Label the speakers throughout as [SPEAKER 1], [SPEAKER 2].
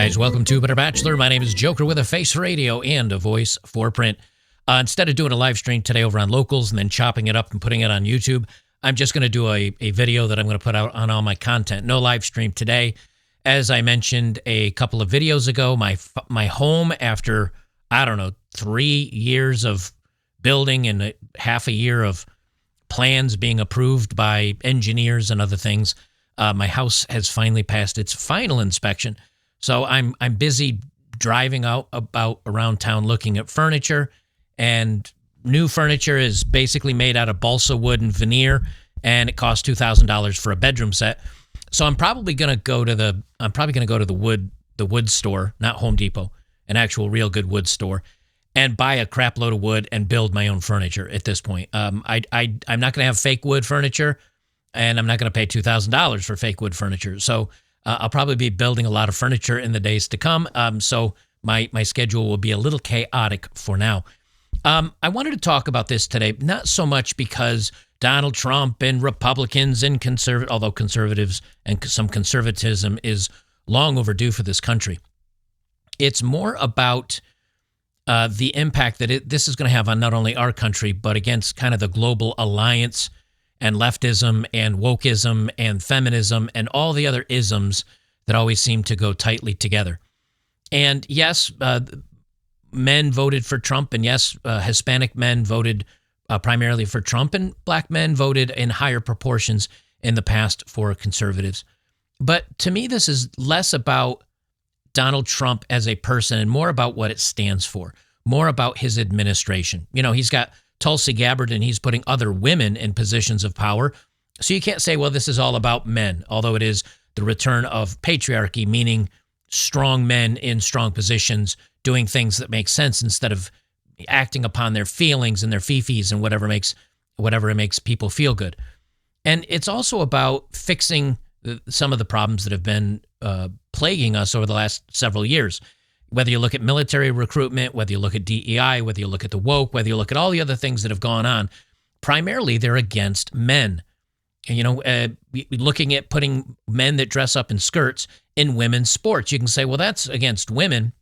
[SPEAKER 1] guys, welcome to Better Bachelor. My name is Joker with a face for radio and a voice for print. Instead of doing a live stream today over on Locals and then chopping it up and putting it on YouTube, I'm just going to do a video that I'm going to put out on all my content. No live stream today. As I mentioned a couple of videos ago, my home, after, 3 years of building and half a year of plans being approved by engineers and other things, my house has finally passed its final inspection. So I'm busy driving about around town looking at furniture, and new furniture is basically made out of balsa wood and veneer, and it costs $2,000 for a bedroom set. So I'm probably going to go to the wood store, not Home Depot, an actual real good wood store, and buy a crap load of wood and build my own furniture at this point. I'm not going to have fake wood furniture, and I'm not going to pay $2,000 for fake wood furniture. So I'll probably be building a lot of furniture in the days to come. So my schedule will be a little chaotic for now. I wanted to talk about this today, not so much because Donald Trump and Republicans and although conservatives and some conservatism is long overdue for this country. It's more about the impact that this is going to have on not only our country, but against kind of the global alliance and leftism and wokeism and feminism and all the other isms that always seem to go tightly together. And yes, men voted for Trump, and yes, Hispanic men voted primarily for Trump, and black men voted in higher proportions in the past for conservatives. But to me, this is less about Donald Trump as a person and more about what it stands for, more about his administration. You know, he's got Tulsi Gabbard, and he's putting other women in positions of power. So you can't say, well, this is all about men, although it is the return of patriarchy, meaning strong men in strong positions doing things that make sense instead of acting upon their feelings and their fifis and whatever it makes people feel good. And it's also about fixing some of the problems that have been plaguing us over the last several years. Whether you look at military recruitment, whether you look at DEI, whether you look at the woke, whether you look at all the other things that have gone on, primarily they're against men. And, looking at putting men that dress up in skirts in women's sports, you can say, well, that's against women,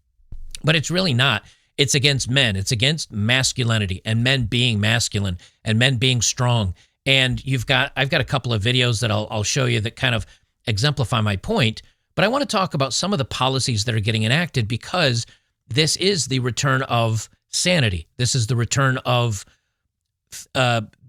[SPEAKER 1] but it's really not. It's against men. It's against masculinity and men being masculine and men being strong. And I've got a couple of videos that I'll show you that kind of exemplify my point. But I want to talk about some of the policies that are getting enacted, because this is the return of sanity. This is the return of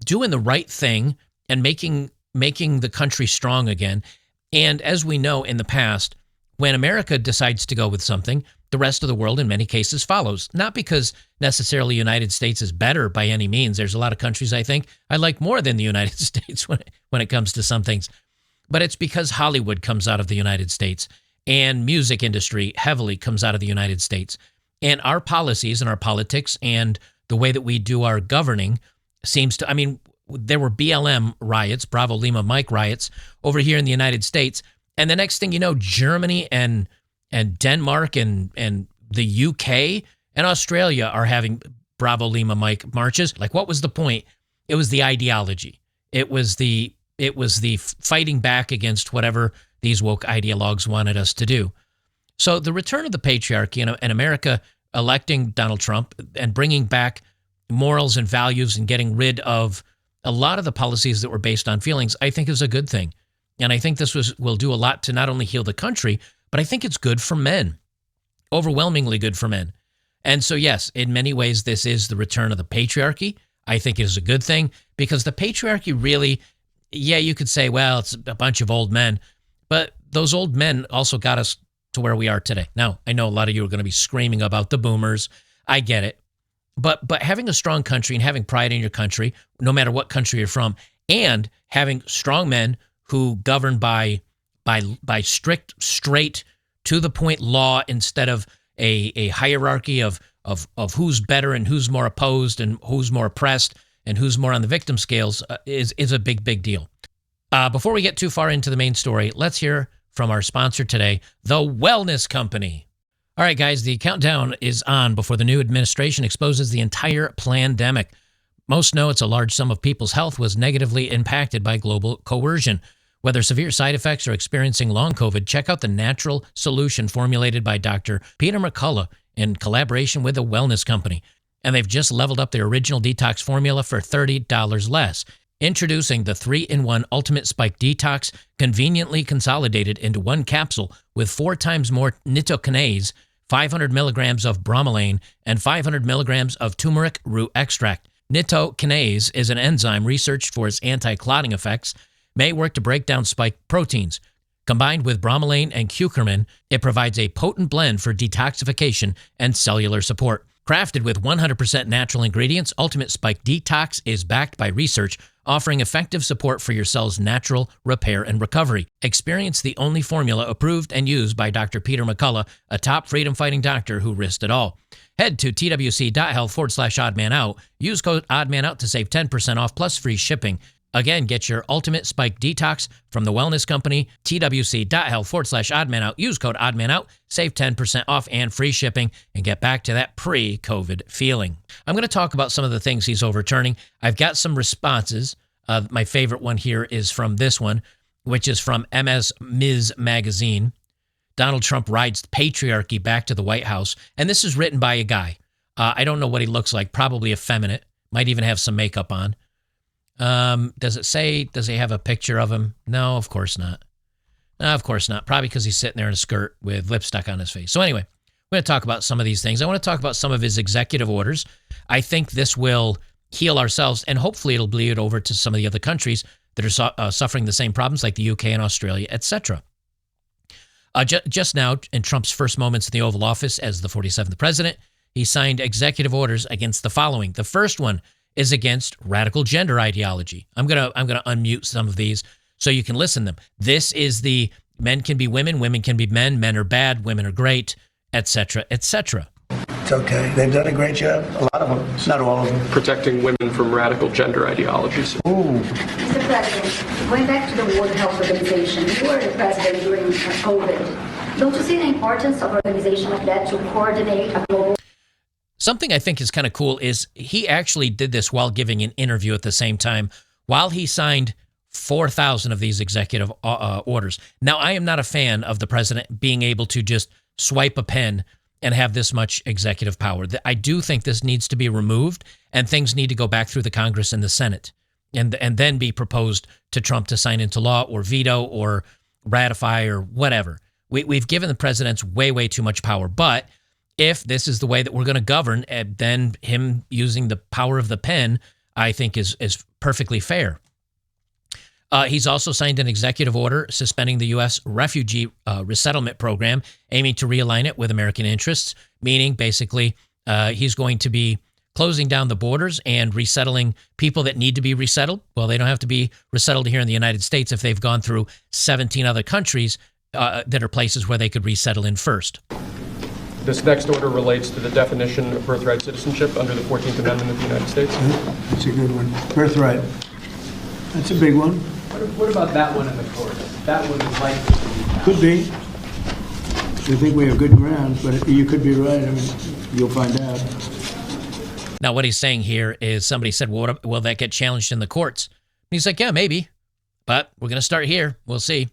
[SPEAKER 1] doing the right thing and making the country strong again. And as we know in the past, when America decides to go with something, the rest of the world in many cases follows. Not because necessarily the United States is better by any means. There's a lot of countries I think I like more than the United States when it comes to some things. But it's because Hollywood comes out of the United States, and music industry heavily comes out of the United States. And our policies and our politics and the way that we do our governing there were BLM riots, Bravo Lima Mike riots over here in the United States. And the next thing you know, Germany and Denmark and the UK and Australia are having Bravo Lima Mike marches. Like, what was the point? It was the ideology. It was the fighting back against whatever these woke ideologues wanted us to do. So the return of the patriarchy and America electing Donald Trump and bringing back morals and values and getting rid of a lot of the policies that were based on feelings, I think is a good thing. And I think this will do a lot to not only heal the country, but I think it's good for men, overwhelmingly good for men. And so, yes, in many ways, this is the return of the patriarchy. I think it is a good thing, because the patriarchy really, yeah, you could say, well, it's a bunch of old men, but those old men also got us to where we are today. Now, I know a lot of you are going to be screaming about the boomers. I get it. But having a strong country and having pride in your country, no matter what country you're from, and having strong men who govern by strict, straight, to the point law instead of a hierarchy of who's better and who's more opposed and who's more oppressed and who's more on the victim scales is a big deal. Before we get too far into the main story, let's hear from our sponsor today, The Wellness Company. All right, guys, the countdown is on before the new administration exposes the entire plandemic. Most know it's a large sum of people's health was negatively impacted by global coercion. Whether severe side effects or experiencing long COVID, check out the natural solution formulated by Dr. Peter McCullough in collaboration with the Wellness Company. And they've just leveled up their original detox formula for $30 less. Introducing the 3-in-1 Ultimate Spike Detox, conveniently consolidated into one capsule with 4 times more nitokinase, 500 milligrams of bromelain, and 500 milligrams of turmeric root extract. Nitokinase is an enzyme researched for its anti-clotting effects, may work to break down spike proteins. Combined with bromelain and curcumin, it provides a potent blend for detoxification and cellular support. Crafted with 100% natural ingredients, Ultimate Spike Detox is backed by research, offering effective support for your cell's natural repair and recovery. Experience the only formula approved and used by Dr. Peter McCullough, a top freedom-fighting doctor who risked it all. Head to twc.health/oddmanout. Use code oddmanout to save 10% off plus free shipping. Again, get your Ultimate Spike Detox from the Wellness Company, twc.health/oddmanout. Use code oddmanout, save 10% off and free shipping, and get back to that pre-COVID feeling. I'm going to talk about some of the things he's overturning. I've got some responses. My favorite one here is from this one, which is from Ms. Magazine. Donald Trump rides patriarchy back to the White House. And this is written by a guy. I don't know what he looks like, probably effeminate, might even have some makeup on. Does he have a picture of him? No, of course not. No, of course not. Probably because he's sitting there in a skirt with lipstick on his face. So anyway, we're going to talk about some of these things. I want to talk about some of his executive orders. I think this will heal ourselves, and hopefully it'll bleed over to some of the other countries that are suffering the same problems, like the UK and Australia, etc. Just now, in Trump's first moments in the Oval Office as the 47th president, he signed executive orders against the following. The first one is against radical gender ideology. I'm gonna unmute some of these so you can listen to them. This is the men can be women, women can be men, men are bad, women are great, etc., etc.
[SPEAKER 2] It's okay. They've done a great job. A lot of them, not all of them.
[SPEAKER 3] Protecting women from radical gender ideologies.
[SPEAKER 2] Ooh.
[SPEAKER 4] Mr. President, going back to the World Health Organization, you were the president during COVID. Don't you see the importance of an organization like that to coordinate a global...
[SPEAKER 1] Something I think is kind of cool is he actually did this while giving an interview at the same time, while he signed 4,000 of these executive orders. Now, I am not a fan of the president being able to just swipe a pen and have this much executive power. I do think this needs to be removed, and things need to go back through the Congress and the Senate, and then be proposed to Trump to sign into law or veto or ratify or whatever. We've given the presidents way, way too much power, but if this is the way that we're going to govern, then him using the power of the pen, I think, is perfectly fair. He's also signed an executive order suspending the U.S. refugee resettlement program, aiming to realign it with American interests, meaning basically he's going to be closing down the borders and resettling people that need to be resettled. Well, they don't have to be resettled here in the United States if they've gone through 17 other countries that are places where they could resettle in first.
[SPEAKER 3] This next order relates to the definition of birthright citizenship under the 14th Amendment of the United States.
[SPEAKER 2] That's a good one. Birthright. That's a big one.
[SPEAKER 5] What about that one in the court? That one is likely to be passed.
[SPEAKER 2] Could be. We think we have good grounds, but you could be right. I mean, you'll find out.
[SPEAKER 1] Now, what he's saying here is somebody said, well, will that get challenged in the courts? And he's like, yeah, maybe. But we're going to start here. We'll see.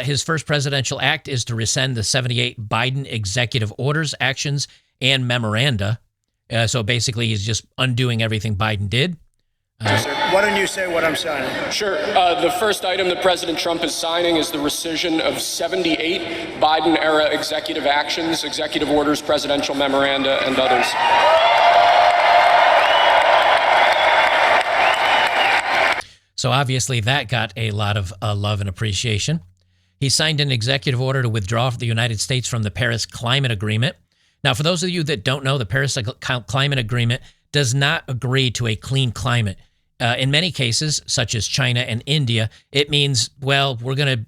[SPEAKER 1] His first presidential act is to rescind the 78 Biden executive orders, actions, and memoranda. So basically, he's just undoing everything Biden did.
[SPEAKER 2] Why don't you say what I'm signing?
[SPEAKER 3] Sure. The first item that President Trump is signing is the rescission of 78 Biden-era executive actions, executive orders, presidential memoranda, and others.
[SPEAKER 1] So obviously, that got a lot of love and appreciation. He signed an executive order to withdraw the United States from the Paris Climate Agreement. Now, for those of you that don't know, the Paris Climate Agreement does not agree to a clean climate. In many cases, such as China and India, it means, well, we're gonna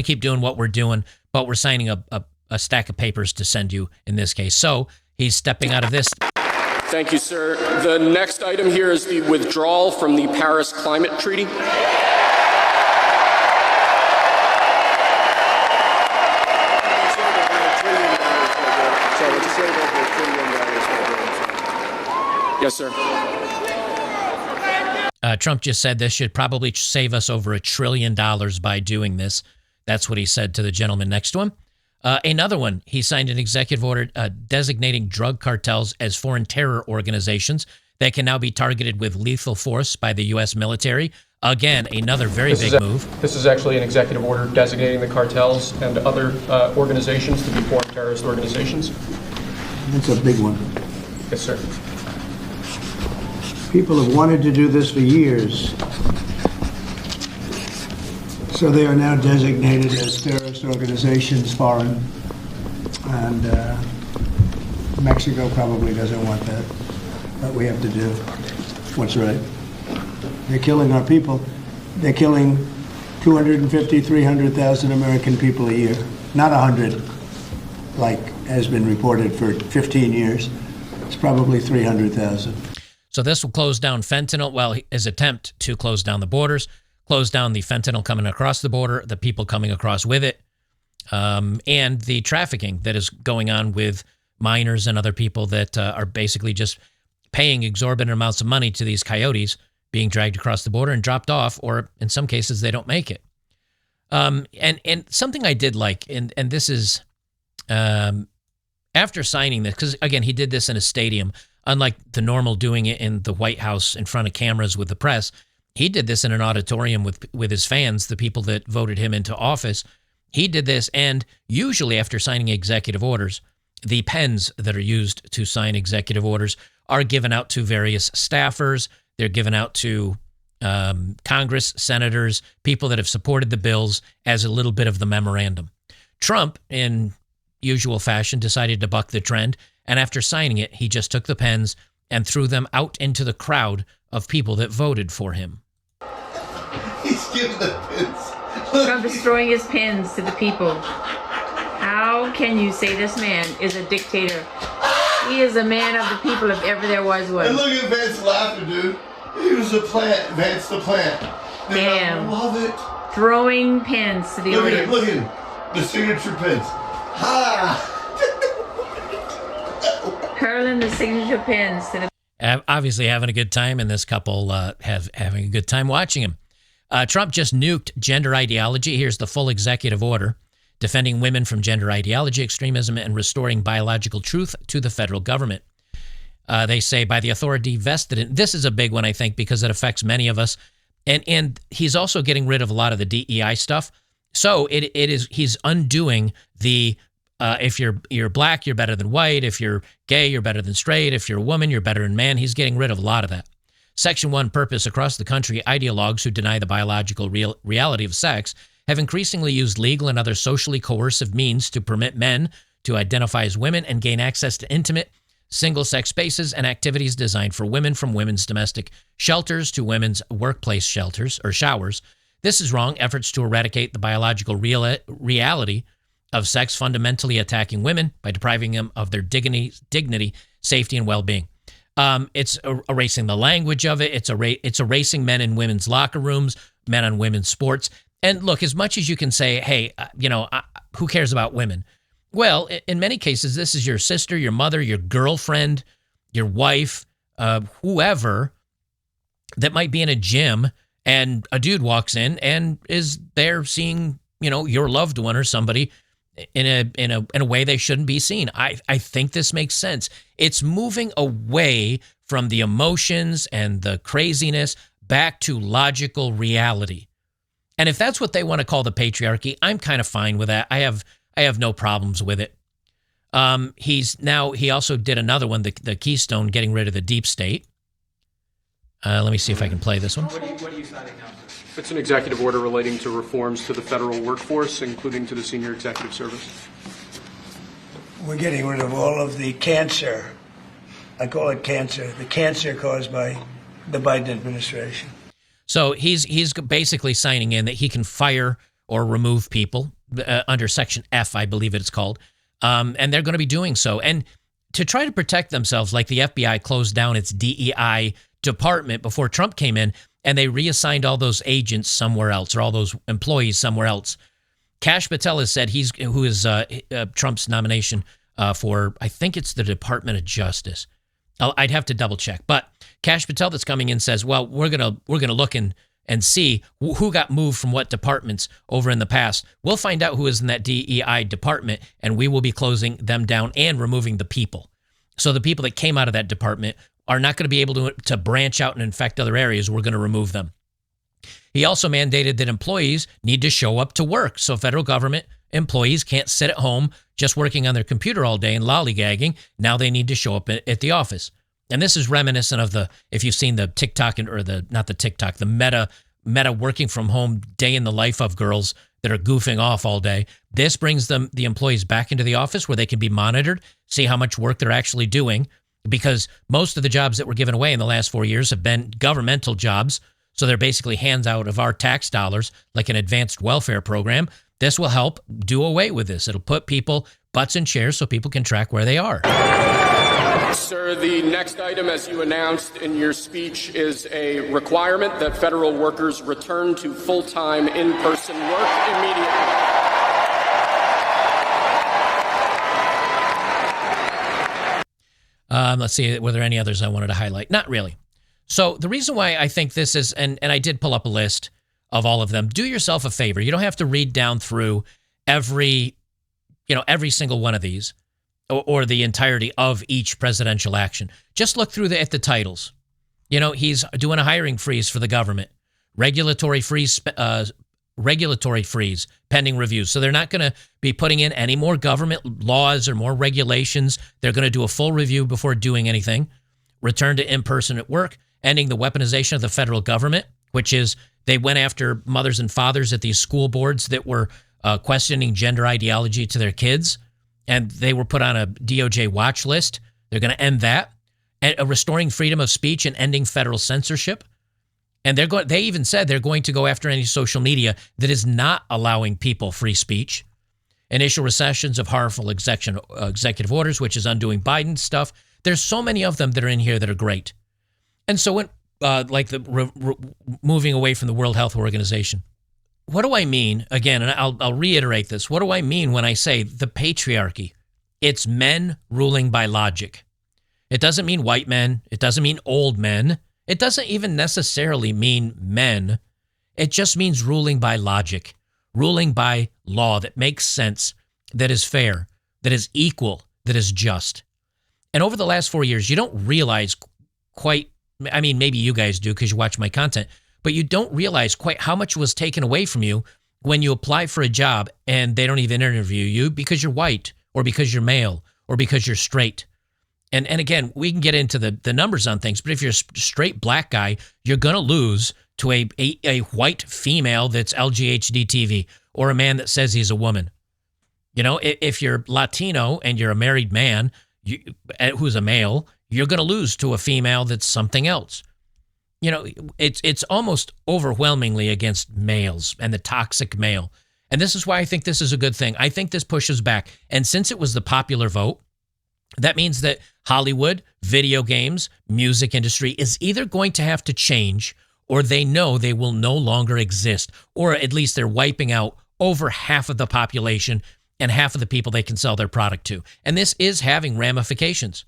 [SPEAKER 1] keep doing what we're doing, but we're signing a stack of papers to send you in this case. So he's stepping out of this.
[SPEAKER 3] Thank you, sir. The next item here is the withdrawal from the Paris Climate Treaty. Yes, sir.
[SPEAKER 1] Trump just said this should probably save us over $1 trillion by doing this. That's what he said to the gentleman next to him. Another one, he signed an executive order designating drug cartels as foreign terror organizations that can now be targeted with lethal force by the U.S. military. Again, another very big move.
[SPEAKER 3] This is actually an executive order designating the cartels and other organizations to be foreign terrorist organizations.
[SPEAKER 2] That's a big one.
[SPEAKER 3] Yes, sir.
[SPEAKER 2] People have wanted to do this for years. So they are now designated as terrorist organizations, foreign, and Mexico probably doesn't want that, but we have to do what's right. They're killing our people. They're killing 250, 300,000 American people a year, not 100, like has been reported for 15 years. It's probably 300,000.
[SPEAKER 1] So this will close down fentanyl. Well, his attempt to close down the borders, close down the fentanyl coming across the border, the people coming across with it, and the trafficking that is going on with minors and other people that are basically just paying exorbitant amounts of money to these coyotes being dragged across the border and dropped off, or in some cases they don't make it. And something I did like, and this is after signing this, because again, he did this in a stadium, unlike the normal doing it in the White House in front of cameras with the press. He did this in an auditorium with his fans, the people that voted him into office. He did this, and usually after signing executive orders, the pens that are used to sign executive orders are given out to various staffers. They're given out to Congress, senators, people that have supported the bills as a little bit of the memorandum. Trump, in usual fashion, decided to buck the trend, and after signing it, he just took the pens and threw them out into the crowd of people that voted for him.
[SPEAKER 6] He's giving the pins.
[SPEAKER 7] Trump is throwing his pins to the people. How can you say this man is a dictator? He is a man of the people if ever there was one.
[SPEAKER 6] And look at Vance laughing, dude. He was a plant. Vance the plant. Dude,
[SPEAKER 7] Damn.
[SPEAKER 6] I love it.
[SPEAKER 7] Throwing pins to the
[SPEAKER 6] Look at
[SPEAKER 7] audience.
[SPEAKER 6] him. Look at him. The signature pins. Ha!
[SPEAKER 7] Hurling the signature pins to the
[SPEAKER 1] Obviously having a good time, and this couple having a good time watching him. Trump just nuked gender ideology. Here's the full executive order: defending women from gender ideology, extremism, and restoring biological truth to the federal government. They say by the authority vested in, this is a big one, I think, because it affects many of us. And he's also getting rid of a lot of the DEI stuff. So he's undoing the, if you're black, you're better than white. If you're gay, you're better than straight. If you're a woman, you're better than man. He's getting rid of a lot of that. Section 1 purpose: across the country, ideologues who deny the biological reality of sex have increasingly used legal and other socially coercive means to permit men to identify as women and gain access to intimate, single-sex spaces and activities designed for women, from women's domestic shelters to women's workplace shelters or showers. This is wrong. Efforts to eradicate the biological reality of sex fundamentally attacking women by depriving them of their dignity, safety, and well-being. It's erasing the language of it. It's erasing men in women's locker rooms, men on women's sports. And look, as much as you can say, hey, who cares about women? Well, in many cases, this is your sister, your mother, your girlfriend, your wife, whoever that might be in a gym, and a dude walks in and is there seeing, your loved one or somebody in a way they shouldn't be seen. I think this makes sense. It's moving away from the emotions and the craziness back to logical reality. And if that's what they want to call the patriarchy, I'm kind of fine with that. I have no problems with it. He also did another one, the Keystone, getting rid of the deep state. Let me see if I can play this one.
[SPEAKER 5] What are you signing now?
[SPEAKER 3] It's an executive order relating to reforms to the federal workforce, including to the senior executive service.
[SPEAKER 2] We're getting rid of all of the cancer. I call it cancer. The cancer caused by the Biden administration.
[SPEAKER 1] So he's basically signing in that he can fire or remove people under Section F, I believe it's called, and they're going to be doing so. And to try to protect themselves, like the FBI closed down its DEI department before Trump came in, and they reassigned all those agents somewhere else, or all those employees somewhere else. Kash Patel has said who is Trump's nomination for, I think it's the Department of Justice. I'd have to double check. But Kash Patel that's coming in says, well, we're gonna look and see who got moved from what departments over in the past. We'll find out who is in that DEI department, and we will be closing them down and removing the people. So the people that came out of that department are not going to be able to branch out and infect other areas. We're going to remove them. He also mandated that employees need to show up to work. So federal government employees can't sit at home just working on their computer all day and lollygagging. Now they need to show up at the office. And this is reminiscent of if you've seen the TikTok the meta working from home day in the life of girls that are goofing off all day. This brings the employees back into the office where they can be monitored, see how much work they're actually doing, because most of the jobs that were given away in the last 4 years have been governmental jobs. So they're basically hands out of our tax dollars, like an advanced welfare program. This will help do away with this. It'll put people butts in chairs so people can track where they are.
[SPEAKER 3] Sir, the next item, as you announced in your speech, is a requirement that federal workers return to full-time in-person work immediately.
[SPEAKER 1] Let's see, were there any others I wanted to highlight? Not really. So the reason why I think this is, and I did pull up a list of all of them, do yourself a favor. You don't have to read down through every single one of these or the entirety of each presidential action. Just look through at the titles. He's doing a hiring freeze for the government, regulatory freeze pending reviews. So they're not going to be putting in any more government laws or more regulations. They're going to do a full review before doing anything. Return to in-person at work, ending the weaponization of the federal government, which is they went after mothers and fathers at these school boards that were questioning gender ideology to their kids, and they were put on a DOJ watch list. They're going to end that. And restoring freedom of speech and ending federal censorship. And they even said they're going to go after any social media that is not allowing people free speech. Initial recessions of harmful executive orders, which is undoing Biden's stuff. There's so many of them that are in here that are great. And so when, moving away from the World Health Organization, what do I mean? Again, and I'll reiterate this. What do I mean when I say the patriarchy? It's men ruling by logic. It doesn't mean white men. It doesn't mean old men. It doesn't even necessarily mean men. It just means ruling by logic, ruling by law that makes sense, that is fair, that is equal, that is just. And over the last 4 years, you don't realize quite, I mean, maybe you guys do because you watch my content, but you don't realize quite how much was taken away from you when you apply for a job and they don't even interview you because you're white or because you're male or because you're straight. And again, we can get into the numbers on things, but if you're a straight black guy, you're going to lose to a white female that's LGHD TV or a man that says he's a woman. If you're Latino and you're a married man who's a male, you're going to lose to a female that's something else. It's almost overwhelmingly against males and the toxic male. And this is why I think this is a good thing. I think this pushes back. And since it was the popular vote, that means that Hollywood, video games, music industry is either going to have to change or they know they will no longer exist, or at least they're wiping out over half of the population and half of the people they can sell their product to. And this is having ramifications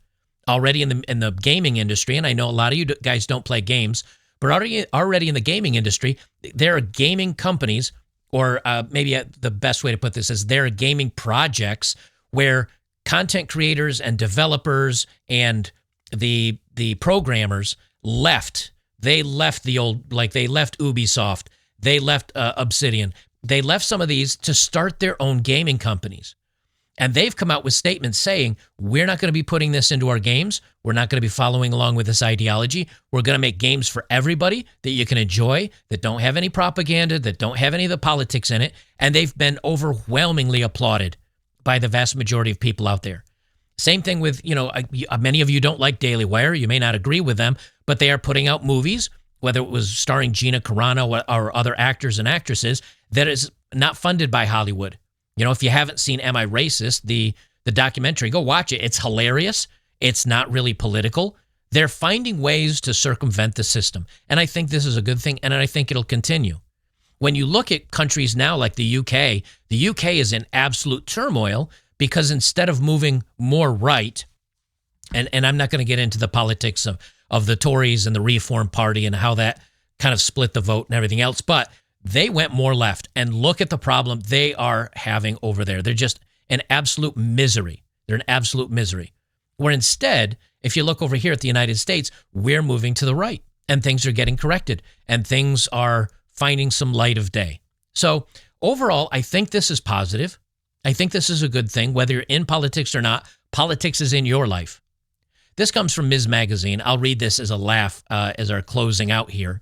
[SPEAKER 1] already in the gaming industry. And I know a lot of you guys don't play games, but already in the gaming industry, there are gaming companies, or maybe the best way to put this is there are gaming projects where content creators and developers and the programmers left. They left they left Ubisoft. They left Obsidian. They left some of these to start their own gaming companies. And they've come out with statements saying, we're not going to be putting this into our games. We're not going to be following along with this ideology. We're going to make games for everybody that you can enjoy, that don't have any propaganda, that don't have any of the politics in it. And they've been overwhelmingly applauded by the vast majority of people out there. Same thing with, many of you don't like Daily Wire. You may not agree with them, but they are putting out movies, whether it was starring Gina Carano or other actors and actresses, that is not funded by Hollywood. If you haven't seen Am I Racist, the documentary, go watch it. It's hilarious. It's not really political. They're finding ways to circumvent the system. And I think this is a good thing, and I think it'll continue. When you look at countries now like the UK is in absolute turmoil because instead of moving more right, and I'm not going to get into the politics of the Tories and the Reform Party and how that kind of split the vote and everything else. But they went more left, and look at the problem they are having over there. They're just an absolute misery. They're an absolute misery. Where instead, if you look over here at the United States, we're moving to the right, and things are getting corrected, and things are finding some light of day. So overall, I think this is positive. I think this is a good thing. Whether you're in politics or not, politics is in your life. This comes from Ms. Magazine. I'll read this as a laugh as our closing out here.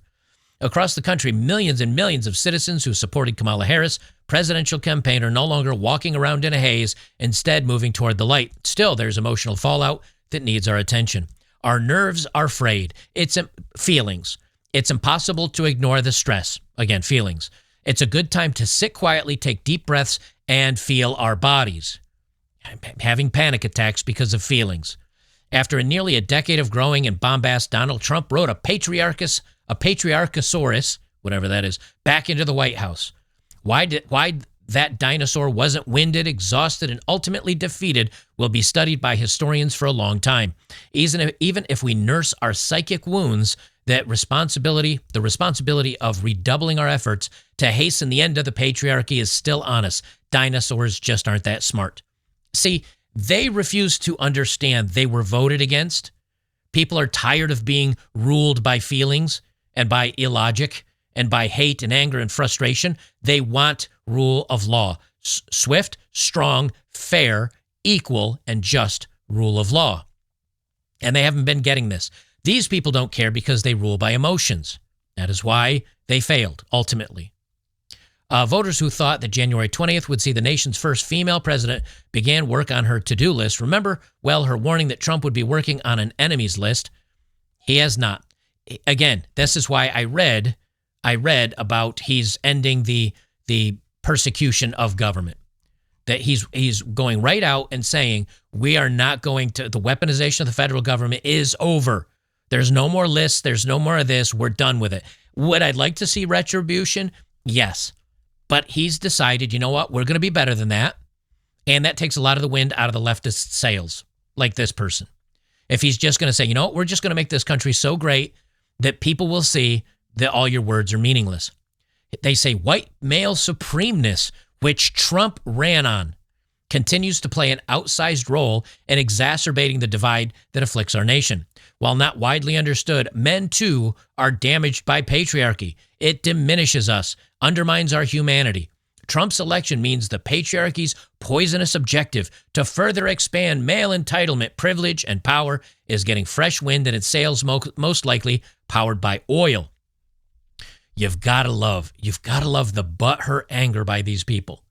[SPEAKER 1] Across the country, millions and millions of citizens who supported Kamala Harris' presidential campaign are no longer walking around in a haze, instead moving toward the light. Still, there's emotional fallout that needs our attention. Our nerves are frayed. It's feelings. It's impossible to ignore the stress. Again, feelings. It's a good time to sit quietly, take deep breaths, and feel our bodies. Having panic attacks because of feelings. After nearly a decade of growing in bombast, Donald Trump wrote a patriarchosaurus, whatever that is, back into the White House. Why that dinosaur wasn't winded, exhausted, and ultimately defeated will be studied by historians for a long time. Even if we nurse our psychic wounds, the responsibility of redoubling our efforts to hasten the end of the patriarchy is still on us. Dinosaurs just aren't that smart. See, they refuse to understand they were voted against. People are tired of being ruled by feelings and by illogic and by hate and anger and frustration. They want rule of law. Swift, strong, fair, equal, and just rule of law. And they haven't been getting this. These people don't care because they rule by emotions. That is why they failed, ultimately. Voters who thought that January 20th would see the nation's first female president began work on her to-do list. Remember, well, her warning that Trump would be working on an enemies list. He has not. Again, this is why I read about he's ending the persecution of government. That he's going right out and saying, we are not going to, the weaponization of the federal government is over. There's no more lists. There's no more of this. We're done with it. Would I like to see retribution? Yes. But he's decided, you know what? We're going to be better than that. And that takes a lot of the wind out of the leftist sails, like this person. If he's just going to say, you know what? We're just going to make this country so great that people will see that all your words are meaningless. They say white male supremeness, which Trump ran on, continues to play an outsized role in exacerbating the divide that afflicts our nation. While not widely understood, men too are damaged by patriarchy. It diminishes us, undermines our humanity. Trump's election means the patriarchy's poisonous objective to further expand male entitlement, privilege, and power is getting fresh wind in its sails, most likely powered by oil. You've got to love the butthurt anger by these people.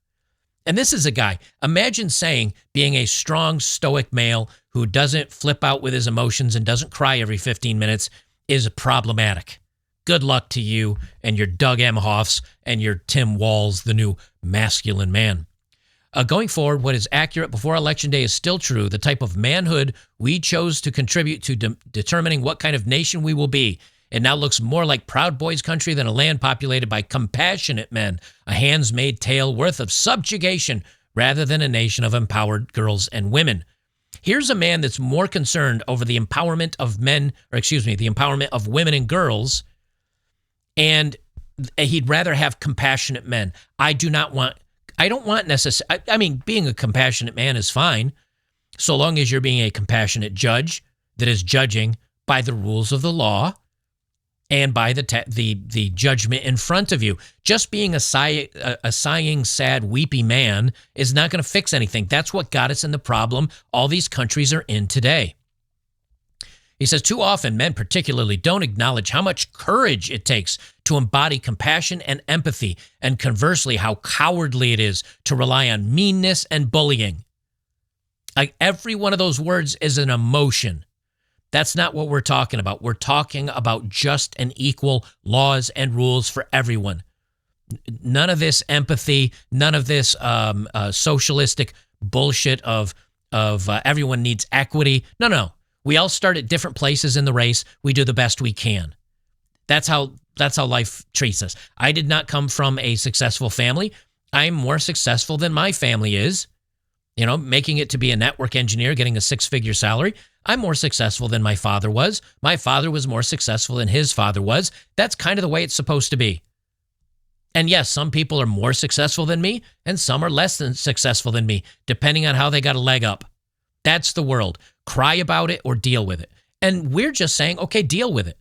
[SPEAKER 1] And this is a guy, imagine saying being a strong, stoic male who doesn't flip out with his emotions and doesn't cry every 15 minutes is problematic. Good luck to you and your Doug Emhoffs and your Tim Walz, the new masculine man. Going forward, what is accurate before Election Day is still true. The type of manhood we chose to contribute to determining what kind of nation we will be. It now looks more like Proud Boys country than a land populated by compassionate men, a hands-made tale worth of subjugation rather than a nation of empowered girls and women. Here's a man that's more concerned over the empowerment of the empowerment of women and girls, and he'd rather have compassionate men. I don't want necessarily, I mean, being a compassionate man is fine, so long as you're being a compassionate judge that is judging by the rules of the law and by the judgment in front of you. Just being a sighing, sad, weepy man is not going to fix anything. That's what got us in the problem all these countries are in today. He says, too often, men particularly don't acknowledge how much courage it takes to embody compassion and empathy, and conversely, how cowardly it is to rely on meanness and bullying. Like, every one of those words is an emotion. That's not what we're talking about. We're talking about just and equal laws and rules for everyone. None of this empathy, none of this socialistic bullshit of everyone needs equity. No. We all start at different places in the race. We do the best we can. That's how life treats us. I did not come from a successful family. I'm more successful than my family is. You know, making it to be a network engineer, getting a 6-figure salary. I'm more successful than my father was. My father was more successful than his father was. That's kind of the way it's supposed to be. And yes, some people are more successful than me, and some are less than successful than me, depending on how they got a leg up. That's the world. Cry about it or deal with it. And we're just saying, okay, deal with it.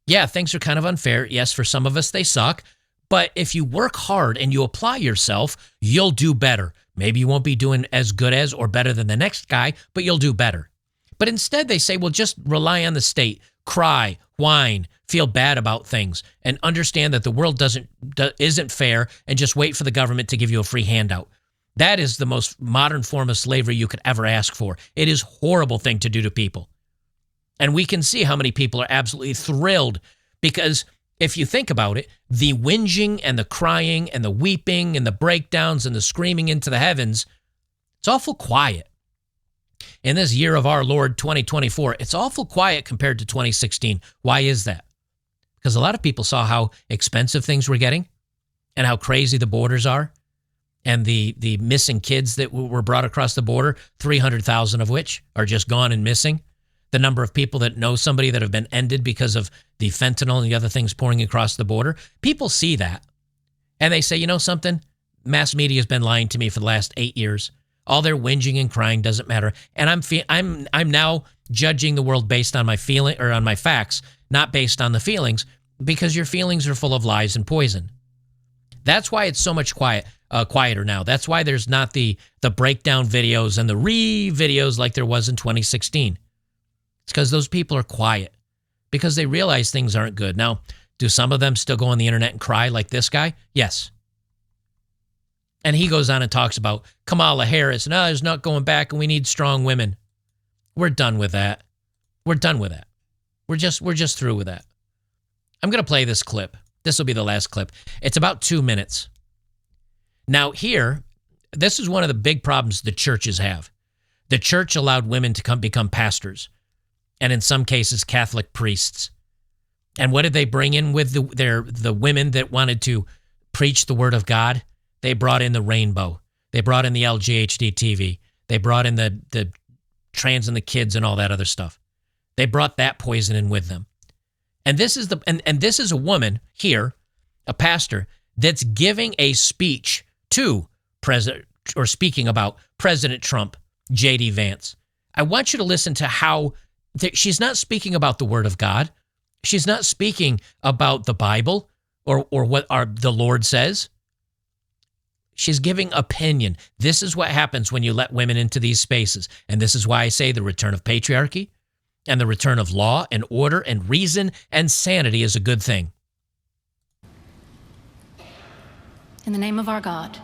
[SPEAKER 1] Yeah, things are kind of unfair. Yes, for some of us, they suck. But if you work hard and you apply yourself, you'll do better. Maybe you won't be doing as good as or better than the next guy, but you'll do better. But instead, they say, well, just rely on the state, cry, whine, feel bad about things, and understand that the world isn't fair, and just wait for the government to give you a free handout. That is the most modern form of slavery you could ever ask for. It is a horrible thing to do to people. And we can see how many people are absolutely thrilled because if you think about it, the whinging and the crying and the weeping and the breakdowns and the screaming into the heavens, it's awful quiet. In this year of our Lord 2024, it's awful quiet compared to 2016. Why is that? Because a lot of people saw how expensive things were getting and how crazy the borders are and the missing kids that were brought across the border, 300,000 of which are just gone and missing. The number of people that know somebody that have been ended because of the fentanyl and the other things pouring across the border. People see that and they say, you know something? Mass media has been lying to me for the last 8 years. All their whinging and crying doesn't matter. And I'm now judging the world based on my feeling or on my facts, not based on the feelings, because your feelings are full of lies and poison. That's why it's so much quieter now. That's why there's not the breakdown videos and the videos like there was in 2016. It's because those people are quiet because they realize things aren't good. Now, do some of them still go on the internet and cry like this guy? Yes. And he goes on and talks about Kamala Harris. No, there's not going back and we need strong women. We're done with that. We're done with that. We're just through with that. I'm going to play this clip. This will be the last clip. It's about 2 minutes. Now here, this is one of the big problems the churches have. The church allowed women to become pastors. And in some cases, Catholic priests. And what did they bring in with the women that wanted to preach the word of God? They brought in the rainbow. They brought in the LGHD TV. They brought in the trans and the kids and all that other stuff. They brought that poison in with them. And this is this is a woman here, a pastor, that's giving a speech to President or speaking about President Trump, J.D. Vance. I want you to listen to how she's not speaking about the word of God. She's not speaking about the Bible or what the Lord says. She's giving opinion. This is what happens when you let women into these spaces. And this is why I say the return of patriarchy and the return of law and order and reason and sanity is a good thing.
[SPEAKER 8] In the name of our God,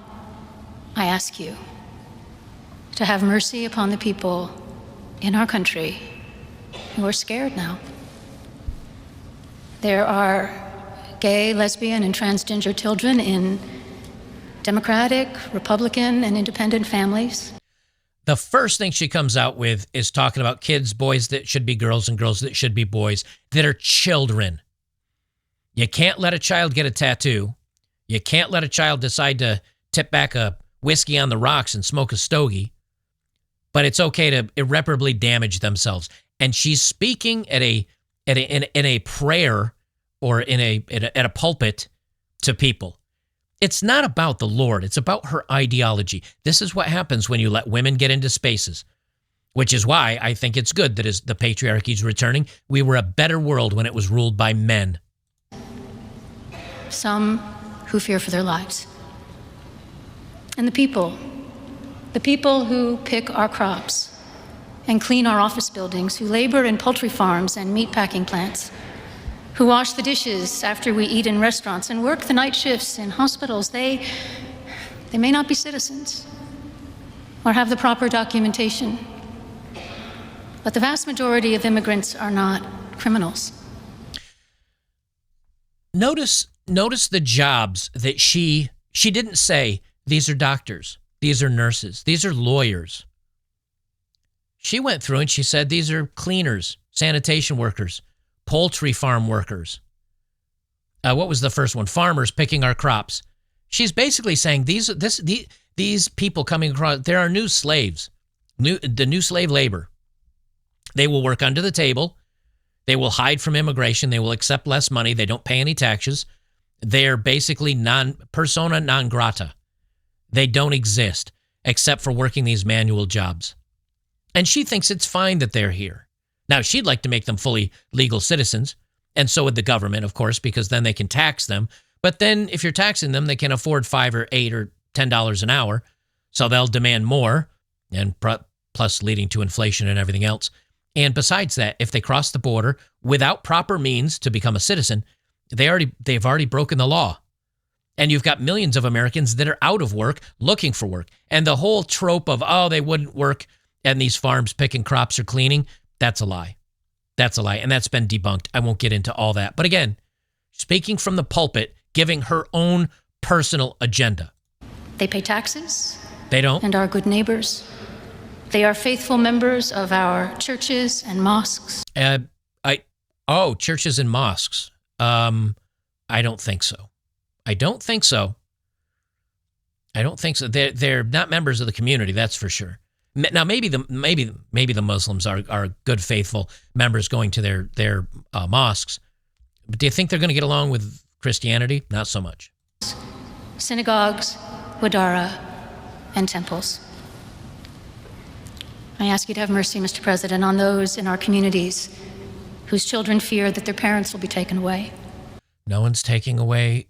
[SPEAKER 8] I ask you to have mercy upon the people in our country who are scared now. There are gay, lesbian, and transgender children in Democratic, Republican, and independent families.
[SPEAKER 1] The first thing she comes out with is talking about kids, boys that should be girls and girls that should be boys, that are children. You can't let a child get a tattoo. You can't let a child decide to tip back a whiskey on the rocks and smoke a stogie. But it's okay to irreparably damage themselves. And she's speaking in a prayer or at a pulpit to people. It's not about the Lord. It's about her ideology. This is what happens when you let women get into spaces, which is why I think it's good that as the patriarchy is returning, we were a better world when it was ruled by men.
[SPEAKER 8] Some who fear for their lives. And the people who pick our crops and clean our office buildings, who labor in poultry farms and meat packing plants, who wash the dishes after we eat in restaurants and work the night shifts in hospitals, they may not be citizens or have the proper documentation. But the vast majority of immigrants are not criminals.
[SPEAKER 1] Notice the jobs that she didn't say, these are doctors, these are nurses, these are lawyers. She went through and she said, these are cleaners, sanitation workers, poultry farm workers. What was the first one? Farmers picking our crops. She's basically saying these people coming across, there are new slaves, the new slave labor. They will work under the table. They will hide from immigration. They will accept less money. They don't pay any taxes. They're basically persona non grata. They don't exist except for working these manual jobs. And she thinks it's fine that they're here. Now, she'd like to make them fully legal citizens, and so would the government, of course, because then they can tax them. But then if you're taxing them, they can afford $5 or $8 or $10 an hour, so they'll demand more, and plus leading to inflation and everything else. And besides that, if they cross the border without proper means to become a citizen, they've already broken the law. And you've got millions of Americans that are out of work looking for work. And the whole trope of, oh, they wouldn't work in these farms picking crops or cleaning, that's a lie. That's a lie. And that's been debunked. I won't get into all that. But again, speaking from the pulpit, giving her own personal agenda.
[SPEAKER 8] They pay taxes.
[SPEAKER 1] They don't.
[SPEAKER 8] And are good neighbors. They are faithful members of our churches and mosques.
[SPEAKER 1] Churches and mosques. I don't think so. I don't think so. They're not members of the community, that's for sure. Now, maybe the Muslims are good, faithful members going to their mosques. But do you think they're going to get along with Christianity? Not so much.
[SPEAKER 8] Synagogues, wadara, and temples. I ask you to have mercy, Mr. President, on those in our communities whose children fear that their parents will be taken away.
[SPEAKER 1] No one's taking away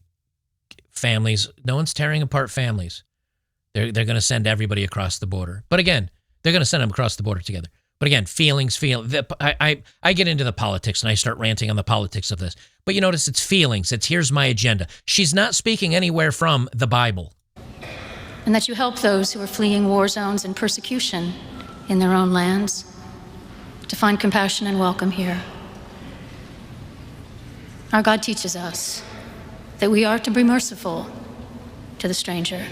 [SPEAKER 1] families. No one's tearing apart families. They're going to send everybody across the border. But again, they're going to send them across the border together. But again, feelings. I get into the politics and I start ranting on the politics of this. But you notice it's feelings. It's here's my agenda. She's not speaking anywhere from the Bible.
[SPEAKER 8] And that you help those who are fleeing war zones and persecution in their own lands to find compassion and welcome here. Our God teaches us that we are to be merciful to the stranger,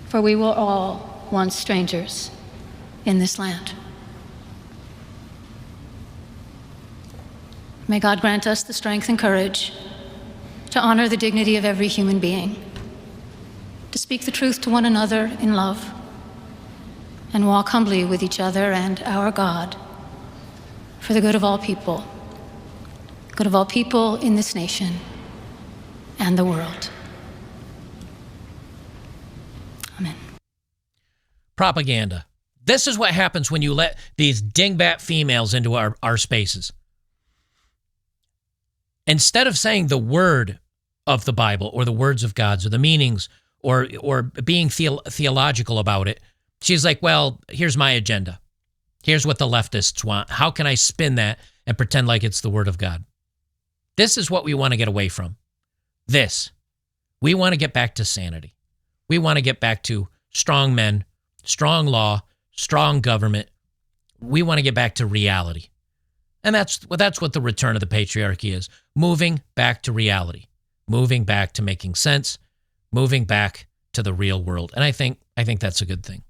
[SPEAKER 8] for we were all once strangers in this land. May God grant us the strength and courage to honor the dignity of every human being, to speak the truth to one another in love, and walk humbly with each other and our God for the good of all people in this nation and the world. Amen.
[SPEAKER 1] Propaganda. This is what happens when you let these dingbat females into our spaces. Instead of saying the word of the Bible or the words of God's or the meanings or being theological about it, she's like, well, here's my agenda. Here's what the leftists want. How can I spin that and pretend like it's the word of God? This is what we want to get away from. We want to get back to sanity. We want to get back to strong men, strong law, strong government. We want to get back to reality. And that's what the return of the patriarchy is. Moving back to reality. Moving back to making sense. Moving back to the real world. And I think that's a good thing.